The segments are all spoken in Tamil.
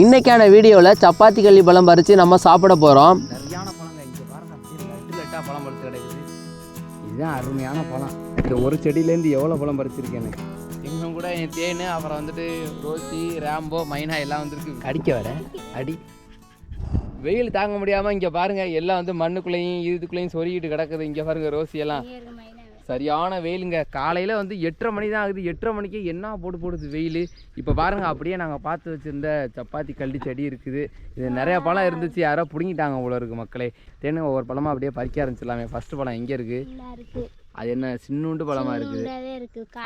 இன்னைக்கான வீடியோவில் சப்பாத்தி கள்ளி பழம் பறித்து நம்ம சாப்பிட போகிறோம். சரியான பழங்க. இங்கே பாருங்க, அப்படியே லட்டாக பழம் பறித்து கிடைக்குது. இதுதான் அருமையான பழம். இந்த ஒரு செடியிலேருந்து எவ்வளோ பழம் பறிச்சிருக்கேன்னு. எங்களும் கூட என் தேனு, அப்புறம் வந்துட்டு ரோசி, ரேம்போ, மைனா எல்லாம் வந்துருக்கு. அடிக்க வர அடி. வெயில் தாங்க முடியாமல் இங்கே பாருங்கள், எல்லாம் வந்து மண்ணுக்குள்ளேயும் இதுக்குள்ளேயும் சொருகிட்டு கிடக்குது. இங்கே பாருங்கள் ரோசியெல்லாம். சரியான வெயிலுங்க. காலையில் வந்து 8:30 மணி தான் ஆகுது. 8:30 மணிக்கு என்ன போடுது வெயில். இப்போ பாருங்கள், அப்படியே நாங்கள் பார்த்து வச்சுருந்த சப்பாத்தி கள்ளி செடி இருக்குது. இது நிறையா பழம் இருந்துச்சு, யாரோ பிடுங்கிட்டாங்க போல இருக்குது மக்களே. தேனு ஒவ்வொரு பழமாக அப்படியே பறிக்க ஆரம்பிச்சிடலாமே. ஃபஸ்ட்டு பழம் எங்கே இருக்குது? அது என்ன சின்னூண்டு பழமாக இருக்குது?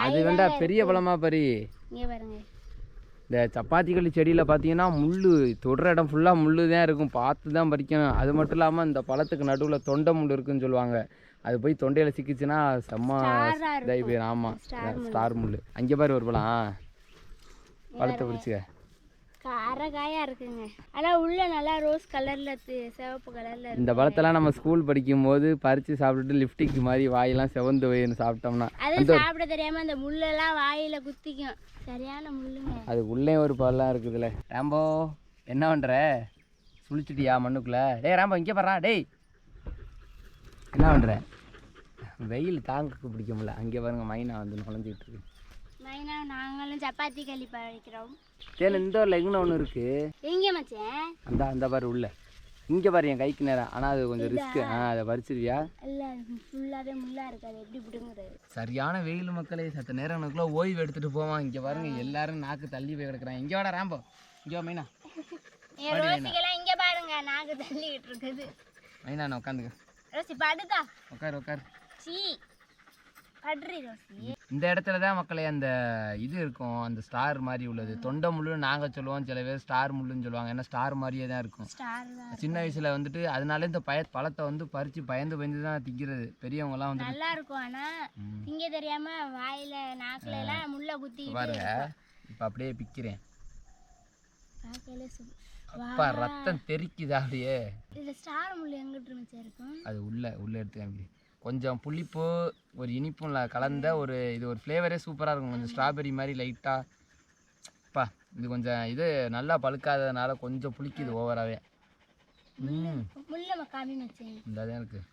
அது வேண்டா, பெரிய பழமாக பறி. இந்த சப்பாத்தி கள்ளி செடியில் பார்த்தீங்கன்னா முள் தொடுற இடம் ஃபுல்லாக முள் தான் இருக்கும், பார்த்து தான் பறிக்கணும். அது மட்டும் இல்லாமல் இந்த பழத்துக்கு நடுவில் தொண்டை முள் இருக்குதுன்னு சொல்லுவாங்க. அது போய் தொண்டையில் சிக்கிச்சுன்னா செம்ம இதாகி போயிடும். ஆமாம், ஸ்டார் முள். அங்கே பாரு ஒரு பழம், பழத்தை பிடிச்சிக்க. காரகாயா இருக்குங்க. ஆனால் உள்ள நல்லா ரோஸ் கலர்ல, சிவப்பு கலர்ல. இந்த பழத்தெல்லாம் நம்ம ஸ்கூல் படிக்கும் போது பறித்து சாப்பிட்டுட்டு லிப்டிக் மாதிரி வாயெல்லாம் செவந்து போயின்னு சாப்பிட்டோம்னா அது சாப்பிட தெரியாம அந்த முள்ளெல்லாம் வாயில குத்திக்கும். சரியான முள்ளுங்க. அது உள்ளே ஒரு பழம் இருக்குதுல்ல. ராம்போ என்ன பண்ணுற? சுழிச்சிட்டியா மண்ணுக்குள்ளே? டேய் ராம்போ இங்கே பாடுறா. டேய் என்ன பண்ணுற? வெயில் தாங்க பிடிக்க முடியல. அங்கே பாருங்க, மைனா வந்து நுழைஞ்சிக்கிட்டு இருக்கு. மைனா நாங்களும் சப்பாத்தி களி பறிக்கிறோம். சரி, இந்த ஒரு லெகுன்னு ஒன்று இருக்குது. எங்கே மச்சேன்? அந்த பாரு உள்ள. இங்கே பாரு, என் கைக்கு நேரம். ஆனால் அது கொஞ்சம் ரிஸ்க்கு. அதை பறிச்சிருவியா? இல்லை, ஃபுல்லாகவே முள்ளாக இருக்காது, எப்படி பிடுங்குறது? சரியான வெயில் மக்களே. சத்த நேரம் எனக்குள்ளே ஓய்வு எடுத்துகிட்டு போவான். இங்கே பாருங்க, எல்லாரும் நாக்கு தள்ளி போய் கிடக்குறான். இங்கே வாடா ராம்போ, இங்கே வா மைனா. இங்கே பாருங்க, நாக்கு தள்ளிக்கிட்டு இருக்குது. மைனா நான் உட்காந்துக்க. ரோசி படுதா, உட்கார். சீ படுறி ரோசி. இந்த இடத்துல தான் மக்களே அந்த இது இருக்கும், அந்த ஸ்டார் மாதிரி உள்ளது. தொண்டை முள்ளுன்னு நாங்கள் சொல்லுவோம், சில பேர் ஸ்டார் முள்ளுன்னு சொல்லுவாங்க. ஏன்னா ஸ்டார் மாதிரியே தான் இருக்கும். சின்ன வயசில் வந்துட்டு அதனால இந்த பழத்தை வந்து பறித்து பயந்து தான் திங்கிறது. பெரியவங்கலாம் வந்து நல்லா இருக்கும். ஆனால் திங்க தெரியாம வாயில நாக்கில எல்லாம் முள்ள குத்தி பாருங்க. இப்போ அப்படியே பிக்கிறேன். அப்பா ரத்தம் தெரிக்குதா அப்படியே. இது ஸ்டார் முள் எங்கிட்டு இருக்கும்? அது உள்ள எடுத்து கொஞ்சம் புளிப்பு ஒரு இனிப்பும் கலந்த ஒரு இது ஒரு ஃப்ளேவரே சூப்பராக இருக்கும். கொஞ்சம் ஸ்ட்ராபெரி மாதிரி லைட்டாக. அப்பா இது கொஞ்சம் இது நல்லா பழுக்காததுனால கொஞ்சம் புளிக்குது ஓவராகவே. இந்த தான் இருக்குது.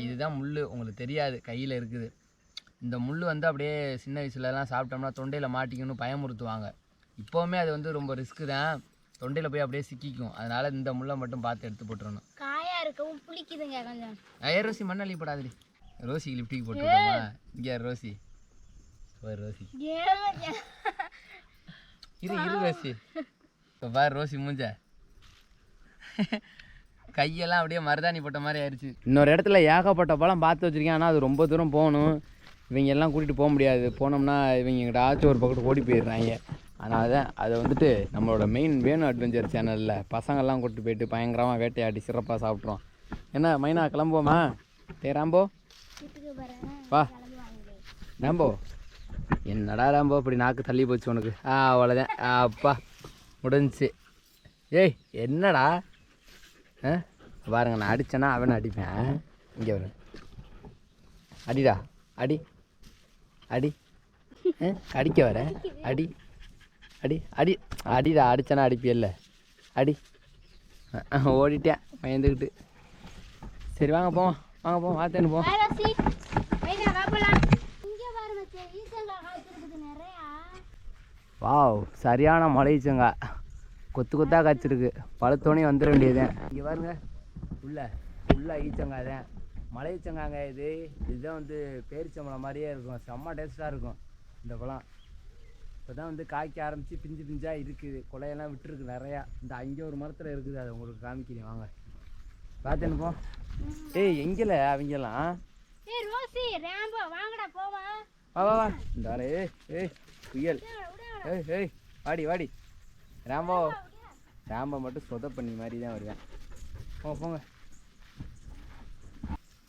இதுதான் முள். உங்களுக்கு தெரியாது, கையில் இருக்குது. இந்த முள் வந்து அப்படியே சின்ன வயசுலலாம் சாப்பிட்டோம்னா தொண்டையில் மாட்டிக்கணும்னு பயமுறுத்துவாங்க. இப்போவுமே அது வந்து ரொம்ப ரிஸ்க்கு தான், தொண்டையில் போய் அப்படியே சிக்கிக்கும். அதனால் இந்த முள்ளை மட்டும் பார்த்து எடுத்து போட்டுறணும். காயாக இருக்கவும் புளிக்குதுங்க கொஞ்சம். ரோசி மண்ணள்ளி போடாதே. ரோசிக்கு லிப்டிக் போட்டுருக்கோமா? இங்கே ரோசி ரோசி இரு ரோசி. இப்போ பாரு ரோசி மூஞ்ச, கையெல்லாம் அப்படியே மருதாணி போட்ட மாதிரி ஆயிடுச்சு. இன்னொரு இடத்துல ஏகப்பட்ட பழம் பார்த்து வச்சுருக்கேன். ஆனால் அது ரொம்ப தூரம் போகணும். இவங்க எல்லாம் கூட்டிகிட்டு போக முடியாது. போனோம்னா இவங்க எங்கிட்டாச்சும் ஒரு பக்கத்து ஓடி போயிடுறாங்க. அதனால தான் அதை வந்துட்டு நம்மளோட மெயின் வேணு அட்வென்ச்சர் சேனலில் பசங்கள்லாம் கூப்பிட்டு போயிட்டு பயங்கரமாக வேட்டையாடி சிறப்பாக சாப்பிட்றோம். என்ன மைனா கிளம்புவோமா? ராம்போ வா. ராம்போ என்னடா ராம்போ இப்படி நாக்கு தள்ளி போச்சு உனக்கு? அவ்வளோதான். அப்பா முடிஞ்சிச்சு. ஏய் என்னடா பாருங்க, நான் அடித்தேன்னா அவனை அடிப்பேன். இங்கே வர அடிடா, அடி அடிக்க வர அடி அடிடா. அடிச்சனா அடிப்பியல்ல, அடி. ஓடிட்டேன் பயந்துக்கிட்டு. சரி வாங்க போவோம் வாத்தேன்னு போவோம். வாவ், சரியான மலைச்சங்கா கொத்து கொத்தாக காய்ச்சிருக்கு. பழத்தோனே வந்துட வேண்டியதுதான். இங்கே பாருங்க, உள்ள ஈச்சங்காய் தான், மலைச்சங்காங்க. இதுதான் வந்து பேரிச்சம்பழம் மாதிரியே இருக்கும், செம்ம டேஸ்ட்டாக இருக்கும் இந்த பழம். இப்போ தான் வந்து காய்க்க ஆரம்பித்து பிஞ்சாக இருக்குது. கொலையெல்லாம் விட்டுருக்கு நிறையா. இந்த அங்கே ஒரு மரத்தில் இருக்குது, அதை உங்களுக்கு காமிக்கிறேன் வாங்க. பார்த்தேன்னு போ. ஏய் எங்கேல அவங்கெல்லாம்? வா இந்த வர. ஏய் புயல். ஏய் வாடி ராம்போ மட்டும் சொத பண்ணி மாதிரி தான் வருவேன். போங்க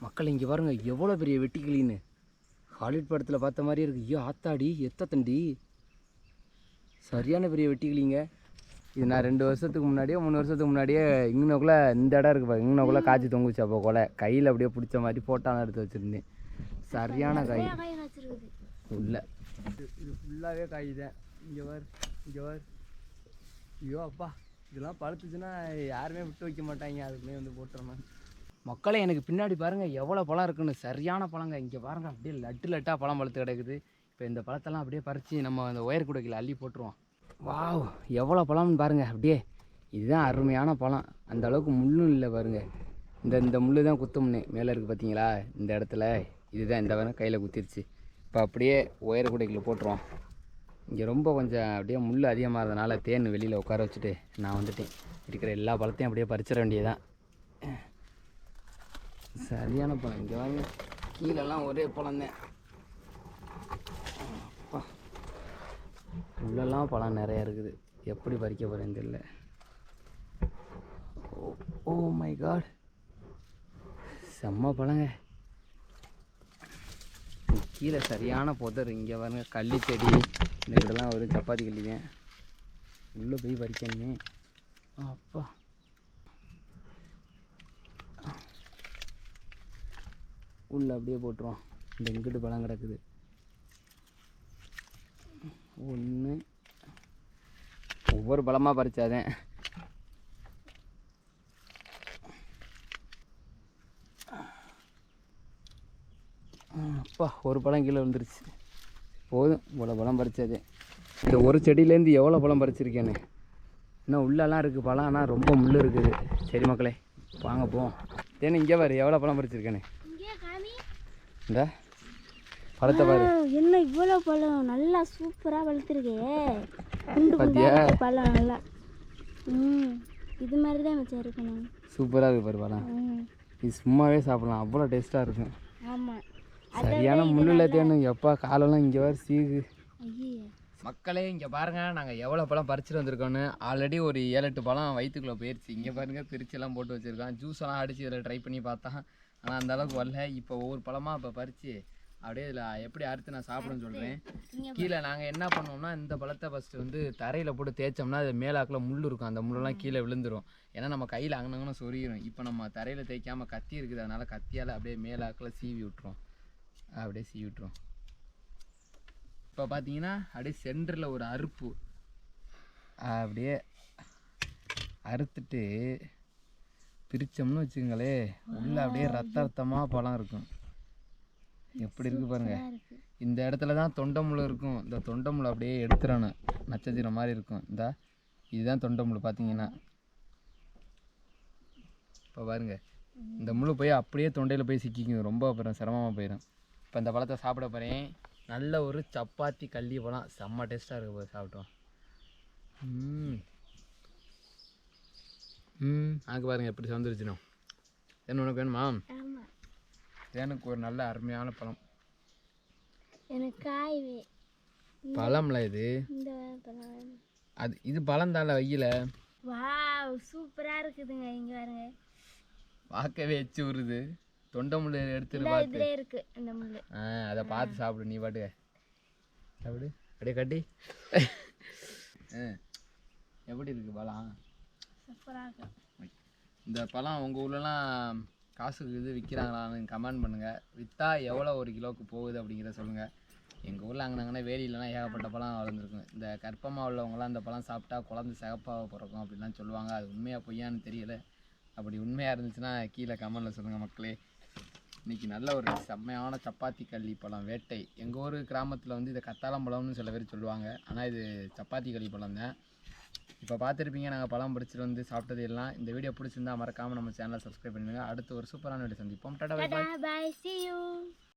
மக்கள். இங்கே பாருங்க எவ்வளோ பெரிய வெட்டிக்கிளின்னு ஹாலிவுட் படத்தில் பார்த்த மாதிரி இருக்குது. ஐயோ ஆத்தாடி எத்த தண்டி, சரியான பெரிய வெட்டிக்கிளிங்க. இது நான் 2 வருஷத்துக்கு முன்னாடியோ 3 வருஷத்துக்கு முன்னாடியே இங்கனக்குள்ளே இந்த இடம் இருக்குது பாரு, இங்கனக்குள்ளே காய்ச்சி தொங்குச்சு. அப்போ கொலை கையில் அப்படியே பிடிச்ச மாதிரி போட்டாலாம் எடுத்து வச்சுருந்தேன். சரியான காய் உள்ள இது ஃபுல்லாகவே காய்தான். இங்கே வர் ஐயோ அப்பா, இதெல்லாம் பழுத்துச்சுன்னா யாருமே விட்டு வைக்க மாட்டாங்க, அதுக்குள்ளே வந்து போட்டுறணும். மக்களே எனக்கு பின்னாடி பாருங்கள் எவ்வளோ பழம் இருக்குன்னு, சரியான பழங்க. இங்கே பாருங்கள் அப்படியே லட்டாக பழம் பழுத்து கிடக்குது. இப்போ இந்த பழத்தெல்லாம் அப்படியே பறித்து நம்ம அந்த ஒயர் குடைக்கில் அள்ளி போட்டுருவோம். வாவ், எவ்வளோ பழம்னு பாருங்கள் அப்படியே. இதுதான் அருமையான பழம். அந்த அளவுக்கு முள்ளும் இல்லை பாருங்கள். இந்த முள் தான் குத்தும்னு மேலே இருக்குது பார்த்தீங்களா, இந்த இடத்துல இதுதான் இந்த வரை கையில் குத்திருச்சு. இப்போ அப்படியே ஒயர் குடைக்கில் போட்டுருவோம். இங்கே ரொம்ப கொஞ்சம் அப்படியே முள் அதிகமாக இருந்தனால தேன் வெளியில் உட்கார வச்சுட்டு நான் வந்துட்டேன். இருக்கிற எல்லா பழத்தையும் அப்படியே பறிச்சிட வேண்டியதான். சரியான பழம். இங்கே வாங்க, கீழெல்லாம் ஒரே பழம்தான். அப்பா, உள்ளெல்லாம் பழம் நிறையா இருக்குது. எப்படி பறிக்க போகிறேன்னு தெரியல. ஓ மை காட், செம்ம பழங்க. கீழே சரியான புதர். இங்கே பாருங்க கள்ளி செடி, இந்த இதெல்லாம் ஒரு சப்பாத்தி கல்லிங்க. உள்ளே போய் பறிக்கணுமே. அப்பா, உள்ளே அப்படியே போட்டுருவோம். இந்த இங்கிட்டு பழம் கிடக்குது. ஒன்று ஒவ்வொரு பழமாக பறிச்சாதேன். அப்பா, ஒரு பழம் கீழே வந்துருச்சு. போதும், இவ்வளோ பழம் பறிச்சாதே. இந்த ஒரு செடியிலேருந்து எவ்வளோ பழம் பறிச்சிருக்கேன்னு. இன்னும் உள்ளெல்லாம் இருக்குது பழம், ஆனால் ரொம்ப முள் இருக்குது. சரி மக்களே, வாங்க போவோம். தேனு இங்கே பாரு எவ்வளோ பழம் பறிச்சிருக்கேன்னு. இந்த பழத்தை பாரு. என்ன இவ்வளோ பழம், நல்லா சூப்பராக வளர்த்துருக்கே. பார்த்தியா பழம் நல்லா இது மாதிரி தான் வச்சு இருக்கணும். சூப்பராக இருக்குது பாரு பழம். இது சும்மாவே சாப்பிடலாம், அவ்வளோ டேஸ்ட்டாக இருக்கும். ஆமாம், சரியான முள்ளில் தேனு. எப்பா காலெல்லாம் இங்கே வர சீகு. மக்களே இங்கே பாருங்கள், நாங்கள் எவ்வளோ பழம் பறிச்சுட்டு வந்திருக்கோன்னு. ஆல்ரெடி ஒரு 7-8 பழம் வயிற்றுக்குள்ளே போயிடுச்சு. இங்கே பாருங்கள், பிரிச்செல்லாம் போட்டு வச்சுருக்கோம். ஜூஸெல்லாம் அடித்து இதில் ட்ரை பண்ணி பார்த்தேன், ஆனால் அந்த அளவுக்கு வரல. இப்போ ஒவ்வொரு பழமாக இப்போ பறித்து அப்படியே இதில் எப்படி அறுத்து நான் சாப்பிடுன்னு சொல்கிறேன். கீழே நாங்கள் என்ன பண்ணுவோம்னா, இந்த பழத்தை ஃபஸ்ட்டு வந்து தரையில் போட்டு தேய்ச்சோம்னா அது மேலாக்கில் முள் இருக்கும், அந்த முள்ளெல்லாம் கீழே விழுந்துடும். ஏன்னா நம்ம கையில் அங்கனங்கன்னு சொரியிடும். இப்போ நம்ம தரையில் தேய்க்காமல் கத்தி இருக்குது, அதனால் கத்தியால் அப்படியே மேலாக்கில் சீவி விட்டுரும். அப்படியே சீவி விட்டுரும். இப்போ பார்த்தீங்கன்னா அப்படியே சென்டரில் ஒரு அறுப்பு அப்படியே அறுத்துட்டு பிரித்தோம்னு வச்சுங்களே, உள்ளே அப்படியே ரத்தமாக பழம் இருக்கும். எப்படி இருக்குது பாருங்கள். இந்த இடத்துல தான் தொண்டை முள் இருக்கும். இந்த தொண்டை முள் அப்படியே எடுத்துடணும், நட்சத்திரம் மாதிரி இருக்கும். இதுதான் தொண்டை முள் பார்த்தீங்கன்னா. இப்போ பாருங்கள், இந்த முள் போய் அப்படியே தொண்டையில் போய் சிக்கிக்கும், ரொம்ப அப்புறம் சிரமமாக போயிடும். இப்போ இந்த பழத்தை சாப்பிட போகிறேன். நல்ல ஒரு சப்பாத்தி கள்ளி பழம், செம்ம டேஸ்ட்டாக இருக்க போய் சாப்பிட்டோம். ஆக்கு பாருங்கள் எப்படி வந்துருச்சுனோ. என்ன உனக்கு வேணுமா? எனக்கு ஒரு நல்ல அருமையான பழம். எனக்கு காய் பழம்ல இது, அது இது பழம் தான்ல வெயில. வாவ், சூப்பராக இருக்குதுங்க. இங்கே பாருங்க, பார்க்கவே எச்சு வருது. தொண்டை முள் எடுத்துட்டு பார்த்து இருக்கு இந்த முள். அதை பார்த்து சாப்பிடு, நீ பாட்டுக்க சாப்பிடு. அப்படியே கட்டி எப்படி இருக்கு பழம்? சூப்பராக இருக்கு. இந்த பழம் உங்கள் ஊர்லலாம் காசுக்கு இது விற்கிறாங்களான்னு கமெண்ட் பண்ணுங்கள். விற்றா எவ்வளோ ஒரு கிலோவுக்கு போகுது அப்படிங்கிறத சொல்லுங்கள். எங்கள் ஊரில் அங்கனங்கன்னா வேலியிலலாம் ஏகப்பட்ட பழம் வளர்ந்துருக்கும். இந்த கற்பமாக உள்ளவங்களாம் அந்த பழம் சாப்பிட்டா குழந்தை சிகப்பாக பிறக்கும் அப்படின்லாம் சொல்லுவாங்க. அது உண்மையாக பொய்யான்னு தெரியல. அப்படி உண்மையாக இருந்துச்சுன்னா கீழே கமெண்டில் சொல்லுங்கள் மக்களே. இன்றைக்கி நல்ல ஒரு செம்மையான சப்பாத்தி கள்ளி பழம் வேட்டை. எங்கள் ஊர் கிராமத்தில் வந்து இதை கத்தாழம் பழம்னு சில பேர் சொல்லுவாங்க, ஆனால் இது சப்பாத்தி கள்ளி பழம் தான். இப்போ பார்த்துருப்பீங்க நாங்கள் பழம் பறிச்சுட்டு வந்து சாப்பிட்டது எல்லாம். இந்த வீடியோ பிடிச்சிருந்தா மறக்காமல் நம்ம சேனலை சப்ஸ்கிரைப் பண்ணுங்கள். அடுத்து ஒரு சூப்பரான வீடியோ சந்திப்போம். Tata bye bye. See you.